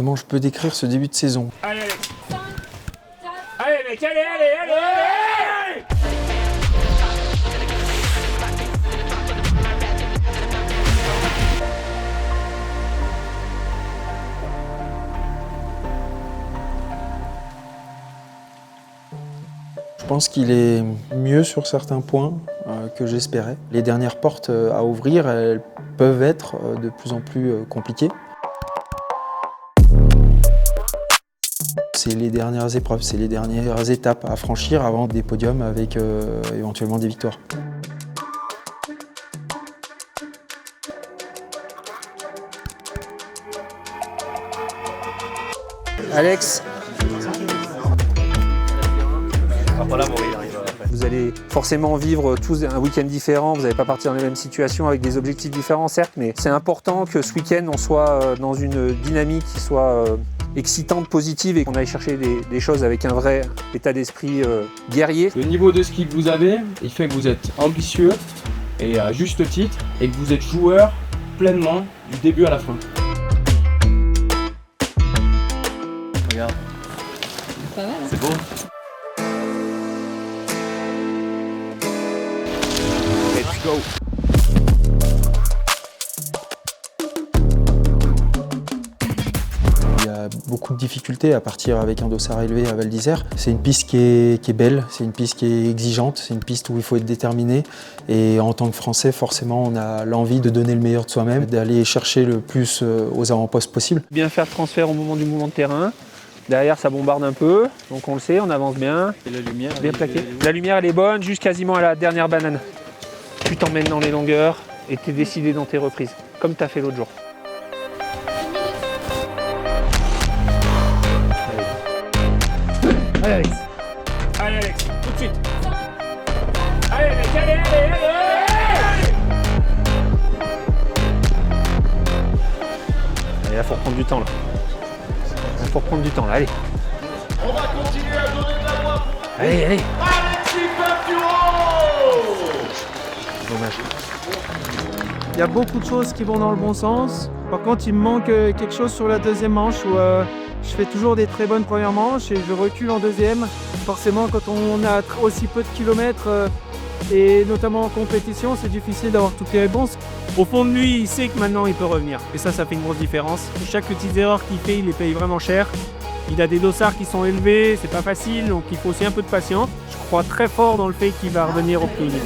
Comment je peux décrire ce début de saison? Allez, allez. Allez, mec, allez, allez, allez, allez. Je pense qu'il est mieux sur certains points que j'espérais. Les dernières portes à ouvrir, elles peuvent être de plus en plus compliquées. C'est les dernières épreuves, c'est les dernières étapes à franchir avant des podiums avec éventuellement des victoires. Alex, vous allez forcément vivre tous un week-end différent, vous n'allez pas partir dans les mêmes situations avec des objectifs différents certes, mais c'est important que ce week-end on soit dans une dynamique qui soit excitante, positive et qu'on aille chercher des choses avec un vrai état d'esprit guerrier. Le niveau de ski que vous avez, il fait que vous êtes ambitieux et à juste titre et que vous êtes joueur pleinement du début à la fin. Regarde. Pas mal, hein. C'est beau. Let's go. Il y a beaucoup de difficultés à partir avec un dossard élevé à Val d'Isère. C'est une piste qui est belle, c'est une piste qui est exigeante, c'est une piste où il faut être déterminé. Et en tant que Français, forcément, on a l'envie de donner le meilleur de soi-même, d'aller chercher le plus aux avant-postes possible. Bien faire le transfert au moment du mouvement de terrain. Derrière, ça bombarde un peu, donc on le sait, on avance bien. Et la lumière. Bien plaqué. La lumière, elle est bonne, juste quasiment à la dernière banane. Tu t'emmènes dans les longueurs et tu es décidé dans tes reprises, comme tu as fait l'autre jour. Allez Alex. Allez, Alex, tout de suite. Allez, mec, allez, allez, allez. Allez, là, faut reprendre du temps là. Là, faut reprendre du temps là, allez. On va continuer à donner de la voix. Allez, allez. Alexis Pinturo. Dommage. Il y a beaucoup de choses qui vont dans le bon sens. Par contre, il me manque quelque chose sur la deuxième manche où je fais toujours des très bonnes premières manches et je recule en deuxième. Forcément, quand on a aussi peu de kilomètres et notamment en compétition, c'est difficile d'avoir toutes les réponses. Au fond de lui, il sait que maintenant il peut revenir. Et ça fait une grosse différence. Chaque petite erreur qu'il fait, il les paye vraiment cher. Il a des dossards qui sont élevés, c'est pas facile, donc il faut aussi un peu de patience. Je crois très fort dans le fait qu'il va revenir au plus vite.